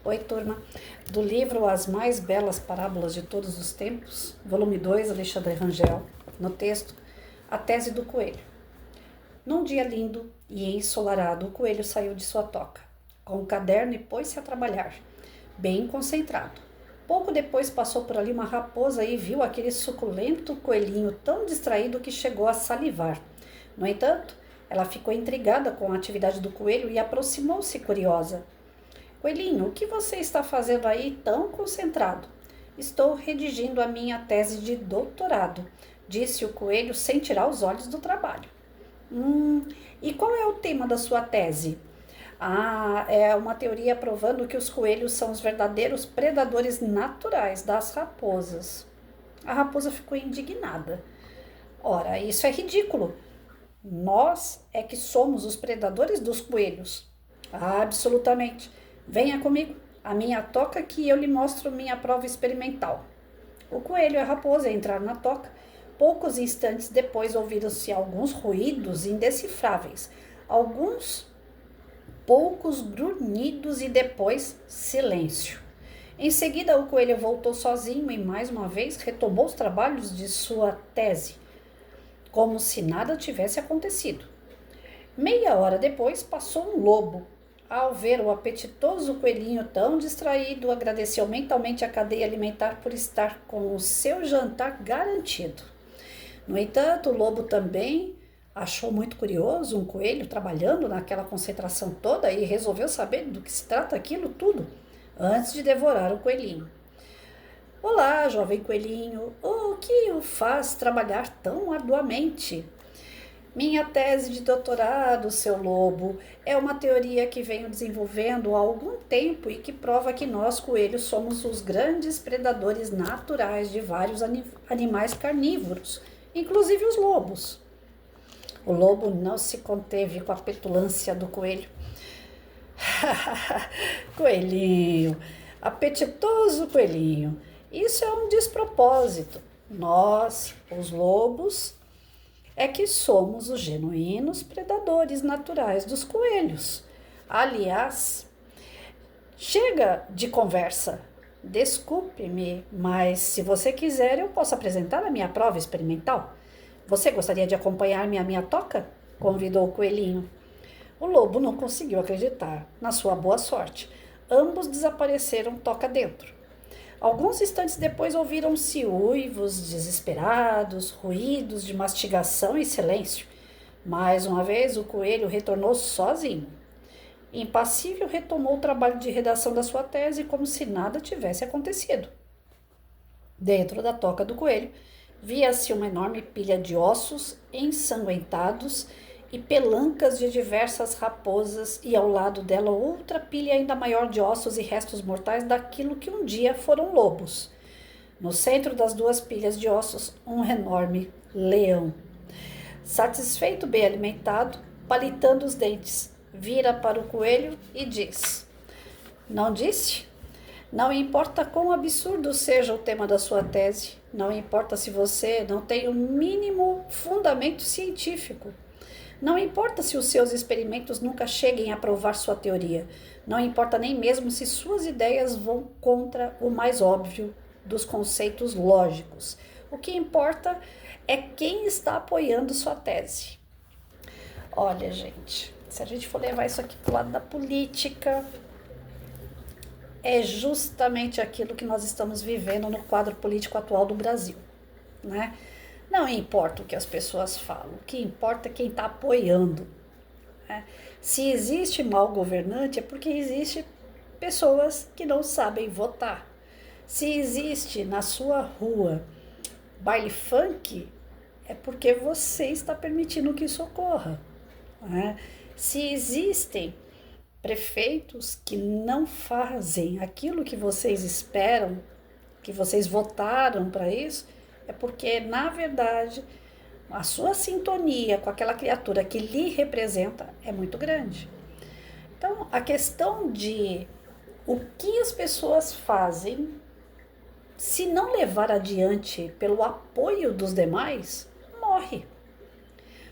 Oi, turma. Do livro As Mais Belas Parábolas de Todos os Tempos, volume 2, Alexandre Rangel, no texto, A Tese do Coelho. Num dia lindo e ensolarado, o coelho saiu de sua toca, com o caderno e pôs-se a trabalhar, bem concentrado. Pouco depois passou por ali uma raposa e viu aquele suculento coelhinho tão distraído que chegou a salivar. No entanto, ela ficou intrigada com a atividade do coelho e aproximou-se curiosa. Coelhinho, o que você está fazendo aí tão concentrado? Estou redigindo a minha tese de doutorado, disse o coelho sem tirar os olhos do trabalho. E qual é o tema da sua tese? É uma teoria provando que os coelhos são os verdadeiros predadores naturais das raposas. A raposa ficou indignada. Ora, isso é ridículo. Nós é que somos os predadores dos coelhos. Absolutamente. Venha comigo. A minha toca que eu lhe mostro minha prova experimental. O coelho e a raposa entraram na toca. Poucos instantes depois ouviram-se alguns ruídos indecifráveis. Alguns poucos grunhidos e depois silêncio. Em seguida, o coelho voltou sozinho e mais uma vez retomou os trabalhos de sua tese, como se nada tivesse acontecido. Meia hora depois, passou um lobo. Ao ver o apetitoso coelhinho tão distraído, agradeceu mentalmente a cadeia alimentar por estar com o seu jantar garantido. No entanto, o lobo também achou muito curioso um coelho trabalhando naquela concentração toda e resolveu saber do que se trata aquilo tudo antes de devorar o coelhinho. Olá, jovem coelhinho, o que o faz trabalhar tão arduamente? Minha tese de doutorado, seu lobo, é uma teoria que venho desenvolvendo há algum tempo e que prova que nós, coelhos, somos os grandes predadores naturais de vários animais carnívoros, inclusive os lobos. O lobo não se conteve com a petulância do coelho. Coelhinho, apetitoso coelhinho, isso é um despropósito. Nós, os lobos, é que somos os genuínos predadores naturais dos coelhos. Aliás, chega de conversa. Desculpe-me, mas se você quiser, eu posso apresentar a minha prova experimental. Você gostaria de acompanhar-me à minha toca? Convidou o coelhinho. O lobo não conseguiu acreditar na sua boa sorte. Ambos desapareceram toca dentro. Alguns instantes depois ouviram-se uivos desesperados, ruídos de mastigação e silêncio. Mais uma vez o coelho retornou sozinho. Impassível, retomou o trabalho de redação da sua tese como se nada tivesse acontecido. Dentro da toca do coelho, via-se uma enorme pilha de ossos ensanguentados e pelancas de diversas raposas, e ao lado dela outra pilha ainda maior de ossos e restos mortais daquilo que um dia foram lobos. No centro das duas pilhas de ossos, um enorme leão. Satisfeito, bem alimentado, palitando os dentes, vira para o coelho e diz: Não disse? Não importa quão absurdo seja o tema da sua tese, não importa se você não tem o mínimo fundamento científico, não importa se os seus experimentos nunca cheguem a provar sua teoria, não importa nem mesmo se suas ideias vão contra o mais óbvio dos conceitos lógicos. O que importa é quem está apoiando sua tese. Olha, gente, se a gente for levar isso aqui para o lado da política, é justamente aquilo que nós estamos vivendo no quadro político atual do Brasil, né? Não importa o que as pessoas falam, o que importa é quem está apoiando, né? Se existe mau governante é porque existe pessoas que não sabem votar. Se existe na sua rua baile funk, é porque você está permitindo que isso ocorra, né? Se existem prefeitos que não fazem aquilo que vocês esperam, que vocês votaram para isso, é porque, na verdade, a sua sintonia com aquela criatura que lhe representa é muito grande. Então, a questão de o que as pessoas fazem, se não levar adiante pelo apoio dos demais, morre.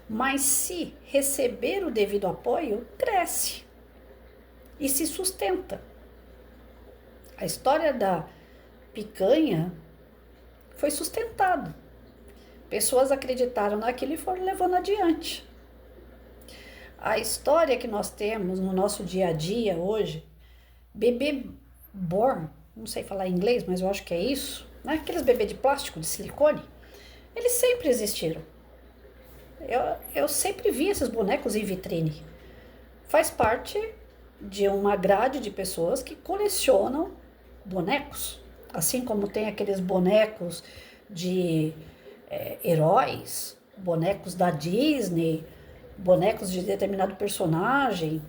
Mas se receber o devido apoio, cresce e se sustenta. A história da picanha foi sustentada. Pessoas acreditaram naquilo e foram levando adiante. A história que nós temos no nosso dia a dia hoje, bebê born, não sei falar em inglês, mas eu acho que é isso, né? Aqueles bebês de plástico, de silicone, eles sempre existiram. Eu sempre vi esses bonecos em vitrine. Faz parte de uma grade de pessoas que colecionam bonecos. Assim como tem aqueles bonecos de heróis, bonecos da Disney, bonecos de determinado personagem.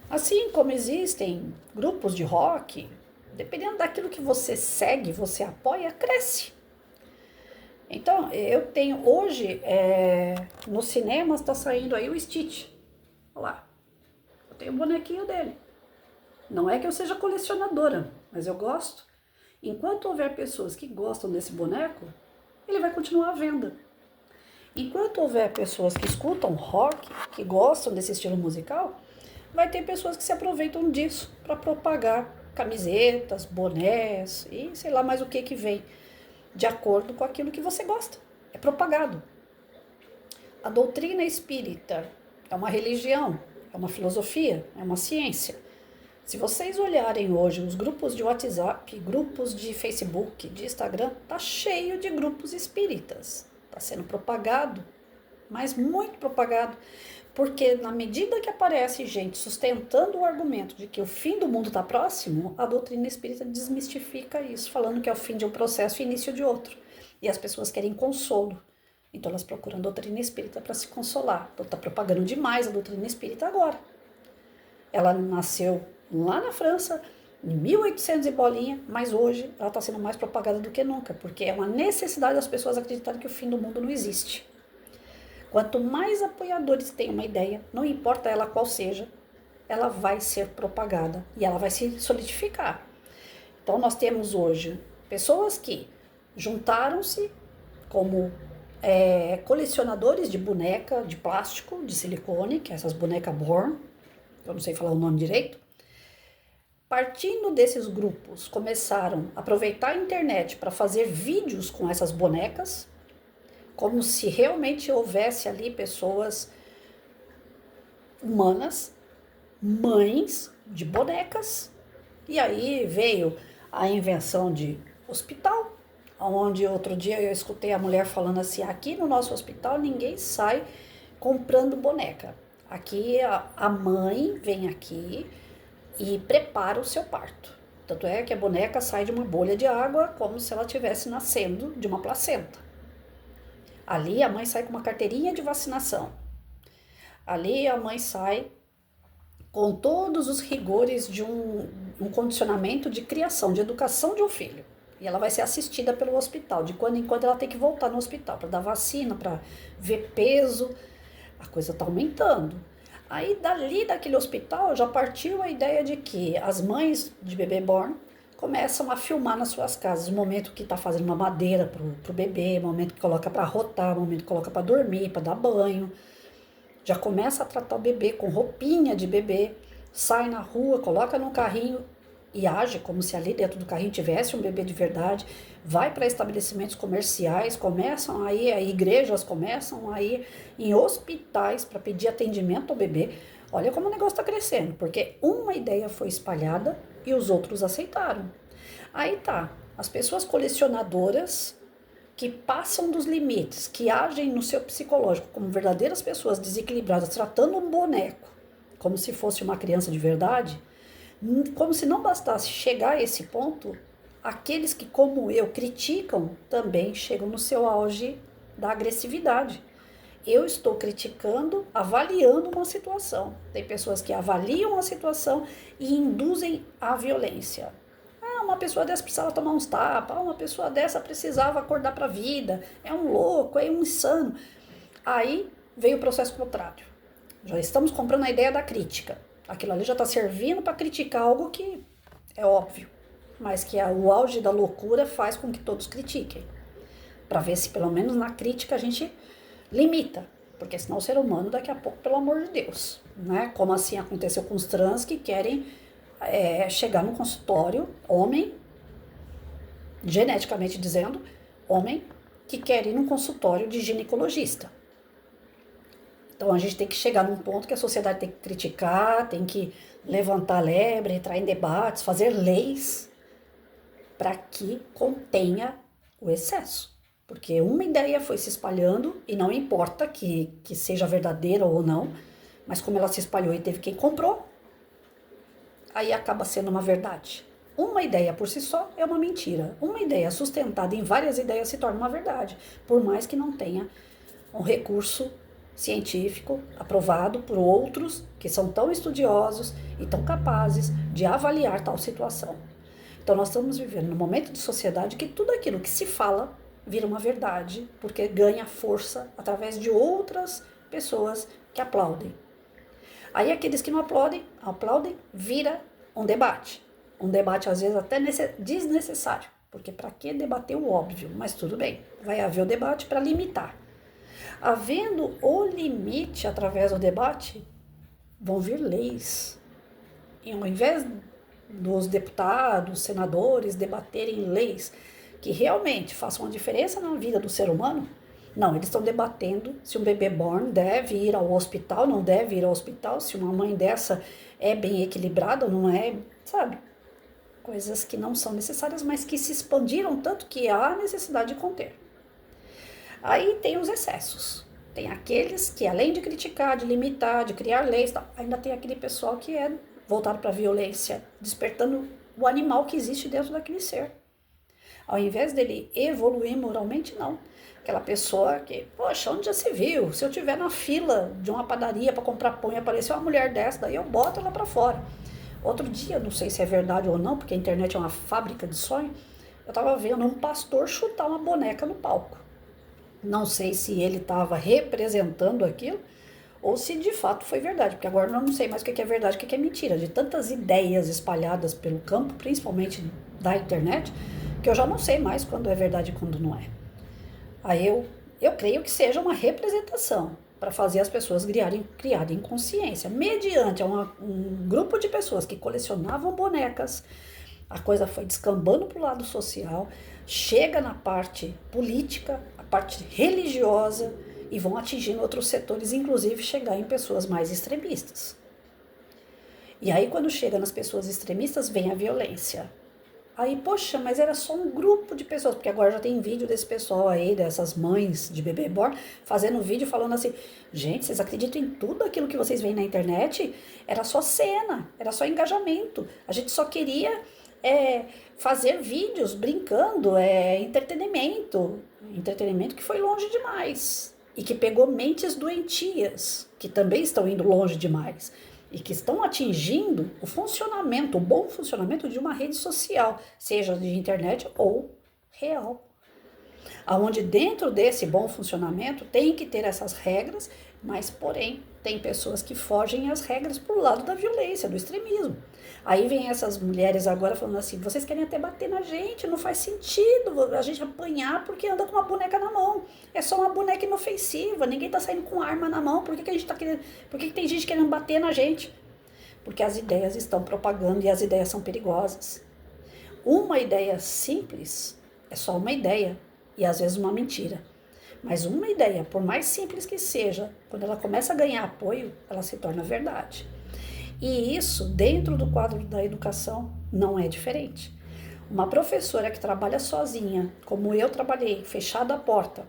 Assim como existem grupos de rock, dependendo daquilo que você segue, você apoia, cresce. Então, eu tenho hoje, nos cinemas está saindo aí o Stitch. Olha lá, eu tenho um bonequinho dele. Não é que eu seja colecionadora, mas eu gosto. Enquanto houver pessoas que gostam desse boneco, ele vai continuar à venda. Enquanto houver pessoas que escutam rock, que gostam desse estilo musical, vai ter pessoas que se aproveitam disso para propagar camisetas, bonés e sei lá mais o que vem, de acordo com aquilo que você gosta. É propagado. A doutrina espírita é uma religião, é uma filosofia, é uma ciência. Se vocês olharem hoje os grupos de WhatsApp, grupos de Facebook, de Instagram, tá cheio de grupos espíritas. Está sendo propagado, mas muito propagado. Porque na medida que aparece gente sustentando o argumento de que o fim do mundo está próximo, a doutrina espírita desmistifica isso, falando que é o fim de um processo e início de outro. E as pessoas querem consolo. Então elas procuram a doutrina espírita para se consolar. Então está propagando demais a doutrina espírita agora. Ela nasceu lá na França, em 1800 e bolinha, mas hoje ela está sendo mais propagada do que nunca, porque é uma necessidade das pessoas acreditarem que o fim do mundo não existe. Quanto mais apoiadores têm uma ideia, não importa ela qual seja, ela vai ser propagada e ela vai se solidificar. Então nós temos hoje pessoas que juntaram-se como colecionadores de boneca de plástico, de silicone, que é essas bonecas Born, eu não sei falar o nome direito. Partindo desses grupos, começaram a aproveitar a internet para fazer vídeos com essas bonecas, como se realmente houvesse ali pessoas humanas, mães de bonecas. E aí veio a invenção de hospital, onde outro dia eu escutei a mulher falando assim, aqui no nosso hospital ninguém sai comprando boneca. Aqui a mãe vem aqui e prepara o seu parto. Tanto é que a boneca sai de uma bolha de água como se ela estivesse nascendo de uma placenta. Ali a mãe sai com uma carteirinha de vacinação. Ali a mãe sai com todos os rigores de um condicionamento de criação, de educação de um filho. E ela vai ser assistida pelo hospital. De quando em quando ela tem que voltar no hospital para dar vacina, para ver peso. A coisa está aumentando. Aí dali daquele hospital já partiu a ideia de que as mães de bebê born começam a filmar nas suas casas o momento que está fazendo uma madeira pro bebê, o momento que coloca para arrotar, o momento que coloca para dormir, para dar banho. Já começa a tratar o bebê com roupinha de bebê, sai na rua, coloca no carrinho e age como se ali dentro do carrinho tivesse um bebê de verdade, vai para estabelecimentos comerciais, começam a ir, igrejas começam a ir em hospitais para pedir atendimento ao bebê. Olha como o negócio está crescendo, porque uma ideia foi espalhada e os outros aceitaram. Aí tá, as pessoas colecionadoras que passam dos limites, que agem no seu psicológico como verdadeiras pessoas desequilibradas, tratando um boneco como se fosse uma criança de verdade, como se não bastasse chegar a esse ponto, aqueles que, como eu, criticam também chegam no seu auge da agressividade. Eu estou criticando, avaliando uma situação. Tem pessoas que avaliam a situação e induzem a violência. Uma pessoa dessa precisava tomar uns tapas, uma pessoa dessa precisava acordar para a vida, é um louco, é um insano. Aí veio o processo contrário. Já estamos comprando a ideia da crítica. Aquilo ali já está servindo para criticar algo que é óbvio, mas que o auge da loucura faz com que todos critiquem. Para ver se pelo menos na crítica a gente limita, porque senão o ser humano daqui a pouco, pelo amor de Deus, né? Como assim aconteceu com os trans que querem é chegar no consultório, homem, geneticamente dizendo, homem que quer ir num consultório de ginecologista. Então a gente tem que chegar num ponto que a sociedade tem que criticar, tem que levantar lebre, entrar em debates, fazer leis para que contenha o excesso. Porque uma ideia foi se espalhando, e não importa que seja verdadeira ou não, mas como ela se espalhou e teve quem comprou, aí acaba sendo uma verdade. Uma ideia por si só é uma mentira. Uma ideia sustentada em várias ideias se torna uma verdade, por mais que não tenha um recurso científico aprovado por outros que são tão estudiosos e tão capazes de avaliar tal situação. Então nós estamos vivendo num momento de sociedade que tudo aquilo que se fala vira uma verdade, porque ganha força através de outras pessoas que aplaudem. Aí aqueles que não aplaudem, vira um debate. Um debate às vezes até desnecessário, porque para que debater o óbvio? Mas tudo bem, vai haver o debate para limitar. Havendo o limite através do debate, vão vir leis. E ao invés dos deputados, senadores debaterem leis que realmente façam uma diferença na vida do ser humano, não, eles estão debatendo se um bebê born deve ir ao hospital, não deve ir ao hospital, se uma mãe dessa é bem equilibrada ou não é, sabe? Coisas que não são necessárias, mas que se expandiram tanto que há necessidade de conter. Aí tem os excessos. Tem aqueles que, além de criticar, de limitar, de criar leis, ainda tem aquele pessoal que é voltado para a violência, despertando o animal que existe dentro daquele ser. Ao invés dele evoluir moralmente, não. Aquela pessoa que, poxa, onde já se viu? Se eu estiver na fila de uma padaria para comprar pão e aparecer uma mulher dessa, daí eu boto ela para fora. Outro dia, não sei se é verdade ou não, porque a internet é uma fábrica de sonho, eu estava vendo um pastor chutar uma boneca no palco. Não sei se ele estava representando aquilo ou se de fato foi verdade, porque agora eu não sei mais o que é verdade e o que é mentira. De tantas ideias espalhadas pelo campo, principalmente da internet, que eu já não sei mais quando é verdade e quando não é. Aí eu creio que seja uma representação para fazer as pessoas criarem consciência. Mediante um grupo de pessoas que colecionavam bonecas, a coisa foi descambando para o lado social, chega na parte política, a parte religiosa e vão atingindo outros setores, inclusive chegar em pessoas mais extremistas. E aí quando chega nas pessoas extremistas vem a violência. Aí, poxa, mas era só um grupo de pessoas, porque agora já tem vídeo desse pessoal aí, dessas mães de bebê born, fazendo vídeo falando assim, gente, vocês acreditam em tudo aquilo que vocês veem na internet? Era só cena, era só engajamento. A gente só queria fazer vídeos brincando, entretenimento. Entretenimento que foi longe demais. E que pegou mentes doentias, que também estão indo longe demais. E que estão atingindo o funcionamento, o bom funcionamento de uma rede social, seja de internet ou real. Onde dentro desse bom funcionamento tem que ter essas regras, mas porém tem pessoas que fogem às regras por lado da violência, do extremismo. Aí vem essas mulheres agora falando assim, vocês querem até bater na gente, não faz sentido a gente apanhar porque anda com uma boneca na mão. É só uma boneca inofensiva, ninguém tá saindo com arma na mão, por que a gente tá querendo, por que tem gente querendo bater na gente? Porque as ideias estão propagando e as ideias são perigosas. Uma ideia simples é só uma ideia e às vezes uma mentira. Mas uma ideia, por mais simples que seja, quando ela começa a ganhar apoio, ela se torna verdade. E isso, dentro do quadro da educação, não é diferente. Uma professora que trabalha sozinha, como eu trabalhei, fechada a porta,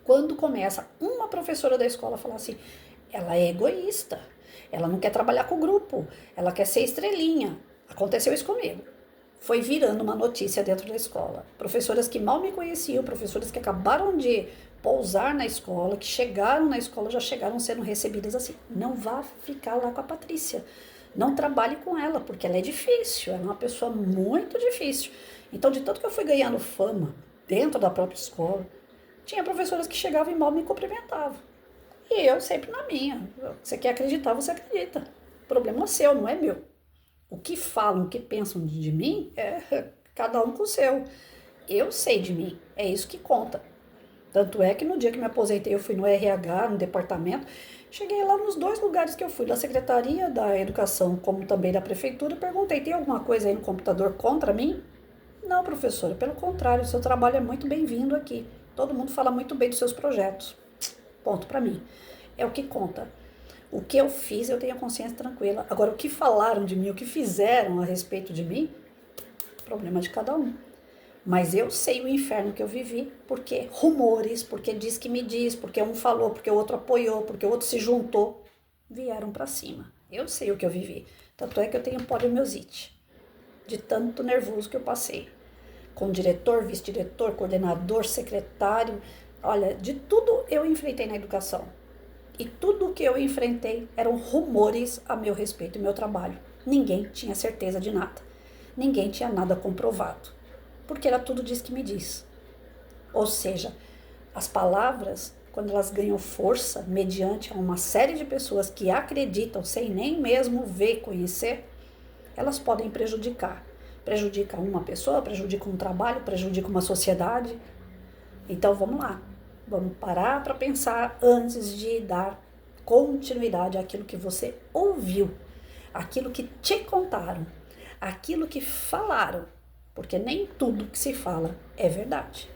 quando começa uma professora da escola falar assim, ela é egoísta, ela não quer trabalhar com o grupo, ela quer ser estrelinha. Aconteceu isso comigo. Foi virando uma notícia dentro da escola. Professoras que mal me conheciam, professoras que acabaram de pousar na escola, que chegaram na escola, já chegaram sendo recebidas assim. Não vá ficar lá com a Patrícia. Não trabalhe com ela, porque ela é difícil, ela é uma pessoa muito difícil. Então, de tanto que eu fui ganhando fama dentro da própria escola, tinha professoras que chegavam e mal me cumprimentavam. E eu sempre na minha. Você quer acreditar, você acredita. O problema é seu, não é meu. O que falam, o que pensam de mim, é cada um com o seu. Eu sei de mim, é isso que conta. Tanto é que no dia que me aposentei, eu fui no RH, no departamento, Cheguei lá nos dois lugares que eu fui, da Secretaria da Educação, como também da Prefeitura, perguntei, tem alguma coisa aí no computador contra mim? Não, professora, pelo contrário, o seu trabalho é muito bem-vindo aqui. Todo mundo fala muito bem dos seus projetos. Ponto para mim. É o que conta. O que eu fiz, eu tenho a consciência tranquila. Agora, o que falaram de mim, o que fizeram a respeito de mim, problema de cada um. Mas eu sei o inferno que eu vivi, porque rumores, porque diz que me diz, porque um falou, porque o outro apoiou, porque o outro se juntou, vieram para cima. Eu sei o que eu vivi. Tanto é que eu tenho poliomielite, de tanto nervoso que eu passei. Com diretor, vice-diretor, coordenador, secretário, olha, de tudo eu enfrentei na educação. E tudo que eu enfrentei eram rumores a meu respeito e meu trabalho. Ninguém tinha certeza de nada. Ninguém tinha nada comprovado. Porque era tudo diz que me diz. Ou seja, as palavras, quando elas ganham força mediante uma série de pessoas que acreditam sem nem mesmo ver, conhecer, elas podem prejudicar. Prejudica uma pessoa, prejudica um trabalho, prejudica uma sociedade. Então vamos lá, vamos parar para pensar antes de dar continuidade àquilo que você ouviu, aquilo que te contaram, aquilo que falaram, porque nem tudo que se fala é verdade.